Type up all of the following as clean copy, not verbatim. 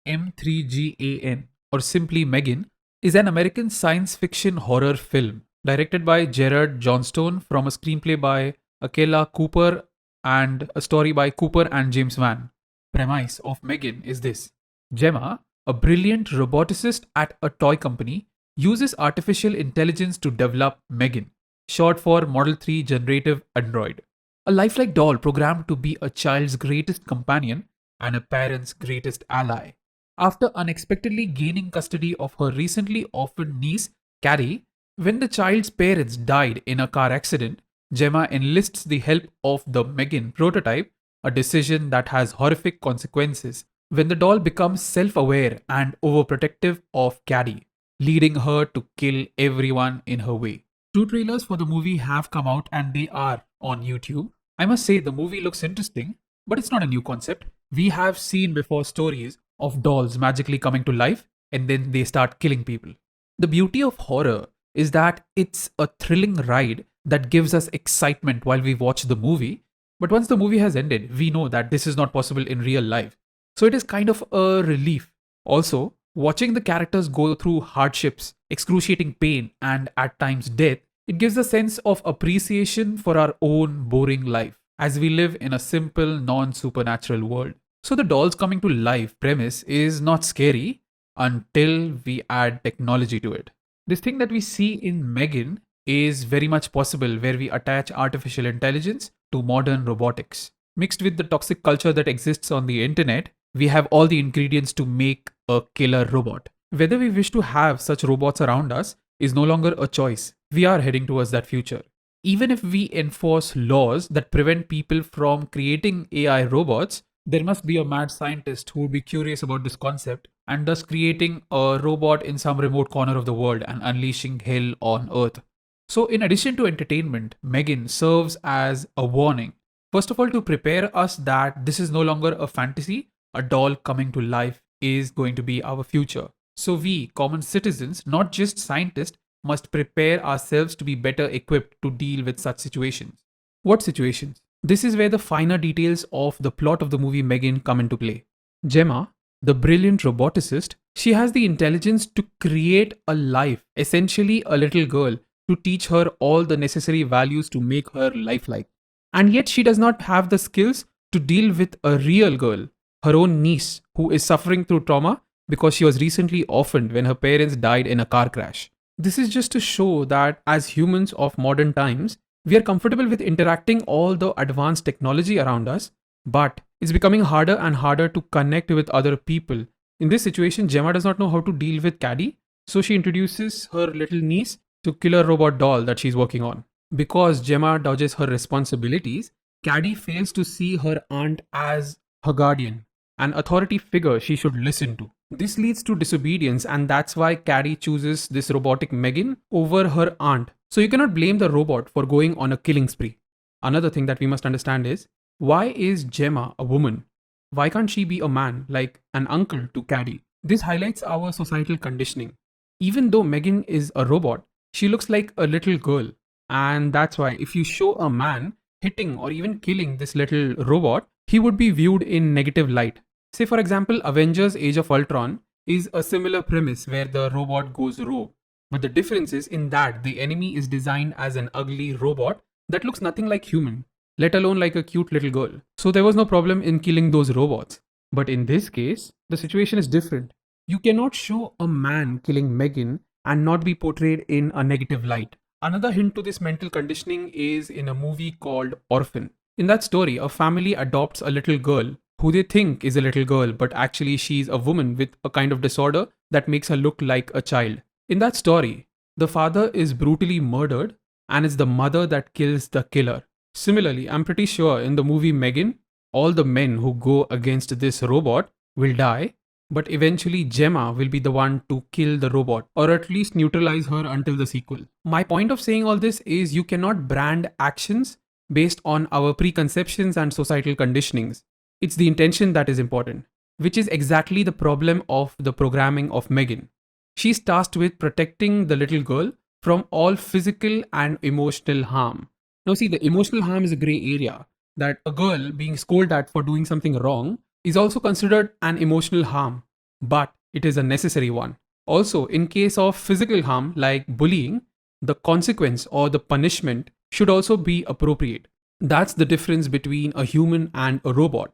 M3GAN, or simply Megan, is an American science fiction horror film directed by Gerard Johnstone from a screenplay by Akela Cooper and a story by Cooper and James Van. Premise of Megan is this: Gemma, a brilliant roboticist at a toy company, uses artificial intelligence to develop Megan, short for Model 3 Generative Android, a lifelike doll programmed to be a child's greatest companion and a parent's greatest ally. After unexpectedly gaining custody of her recently orphaned niece, Cady, when the child's parents died in a car accident, Gemma enlists the help of the Megan prototype, a decision that has horrific consequences when the doll becomes self aware and overprotective of Cady, leading her to kill everyone in her way. Two trailers for the movie have come out and they are on YouTube. I must say, the movie looks interesting, but it's not a new concept. We have seen before stories of dolls magically coming to life and then they start killing people. The beauty of horror is that it's a thrilling ride that gives us excitement while we watch the movie, but once the movie has ended, we know that this is not possible in real life. So it is kind of a relief. Also, watching the characters go through hardships, excruciating pain, and at times death, it gives a sense of appreciation for our own boring life as we live in a simple, non supernatural world. So the dolls coming to life premise is not scary until we add technology to it. This thing that we see in Megan is very much possible where we attach artificial intelligence to modern robotics. Mixed with the toxic culture that exists on the internet, we have all the ingredients to make a killer robot. Whether we wish to have such robots around us is no longer a choice. We are heading towards that future. Even if we enforce laws that prevent people from creating AI robots, there must be a mad scientist who would be curious about this concept and thus creating a robot in some remote corner of the world and unleashing hell on Earth. So, in addition to entertainment, Megan serves as a warning. First of all, to prepare us that this is no longer a fantasy, a doll coming to life is going to be our future. So, we, common citizens, not just scientists, must prepare ourselves to be better equipped to deal with such situations. What situations? This is where the finer details of the plot of the movie Megan come into play. Gemma, the brilliant roboticist, she has the intelligence to create a life, essentially a little girl, to teach her all the necessary values to make her lifelike. And yet she does not have the skills to deal with a real girl, her own niece, who is suffering through trauma because she was recently orphaned when her parents died in a car crash. This is just to show that as humans of modern times, we are comfortable with interacting all the advanced technology around us, but it's becoming harder and harder to connect with other people. In this situation, Gemma does not know how to deal with Cady, so she introduces her little niece to killer robot doll that she's working on. Because Gemma dodges her responsibilities, Cady fails to see her aunt as her guardian, an authority figure she should listen to. This leads to disobedience, and that's why Cady chooses this robotic Megan over her aunt. So you cannot blame the robot for going on a killing spree. Another thing that we must understand is, why is Gemma a woman? Why can't she be a man, like an uncle to Cady? This highlights our societal conditioning. Even though Megan is a robot, she looks like a little girl. And that's why if you show a man hitting or even killing this little robot, he would be viewed in negative light. Say for example, Avengers Age of Ultron is a similar premise where the robot goes rogue. But the difference is in that the enemy is designed as an ugly robot that looks nothing like human, let alone like a cute little girl. So there was no problem in killing those robots. But in this case, the situation is different. You cannot show a man killing Megan and not be portrayed in a negative light. Another hint to this mental conditioning is in a movie called Orphaned. In that story, a family adopts a little girl who they think is a little girl, but actually she's a woman with a kind of disorder that makes her look like a child. In that story, the father is brutally murdered and it's the mother that kills the killer. Similarly, I'm pretty sure in the movie Megan, all the men who go against this robot will die, but eventually Gemma will be the one to kill the robot or at least neutralize her until the sequel. My point of saying all this is you cannot brand actions based on our preconceptions and societal conditionings. It's the intention that is important, which is exactly the problem of the programming of Megan. She's tasked with protecting the little girl from all physical and emotional harm. Now see, the emotional harm is a gray area, that a girl being scolded at for doing something wrong is also considered an emotional harm. but it is a necessary one. Also, in case of physical harm like bullying, the consequence or the punishment should also be appropriate. That's the difference between a human and a robot.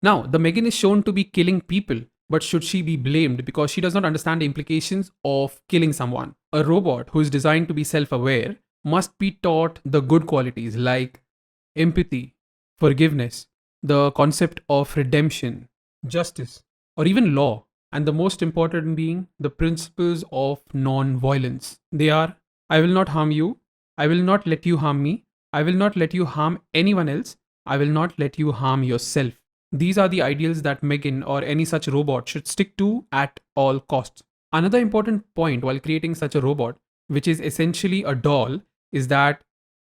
Now, the Megan is shown to be killing people, but should she be blamed because she does not understand the implications of killing someone? A robot who is designed to be self aware must be taught the good qualities like empathy, forgiveness, the concept of redemption, justice, or even law, and the most important being the principles of non violence. They are: I will not harm you, I will not let you harm me, I will not let you harm anyone else, I will not let you harm yourself. These are the ideals that Megan or any such robot should stick to at all costs. Another important point while creating such a robot, which is essentially a doll, is that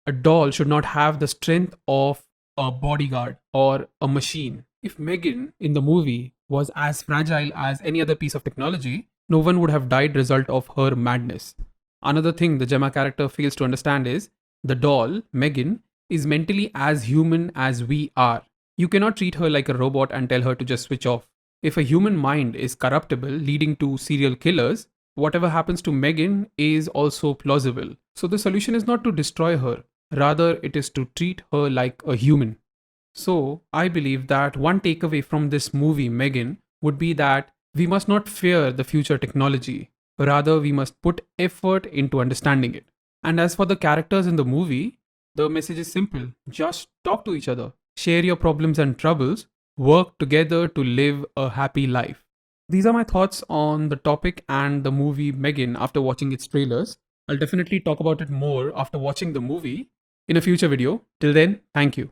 a doll should not have the strength of a bodyguard or a machine. If Megan in the movie was as fragile as any other piece of technology, no one would have died result of her madness. Another thing the Gemma character fails to understand is the doll, Megan, is mentally as human as we are. You cannot treat her like a robot and tell her to just switch off. If a human mind is corruptible, leading to serial killers, whatever happens to Megan is also plausible. So the solution is not to destroy her, rather, it is to treat her like a human. So, I believe that one takeaway from this movie, Megan, would be that we must not fear the future technology. Rather, we must put effort into understanding it. And as for the characters in the movie, the message is simple: just talk to each other, share your problems and troubles, work together to live a happy life. These are my thoughts on the topic and the movie Megan after watching its trailers. I'll definitely talk about it more after watching the movie in a future video. Till then, thank you.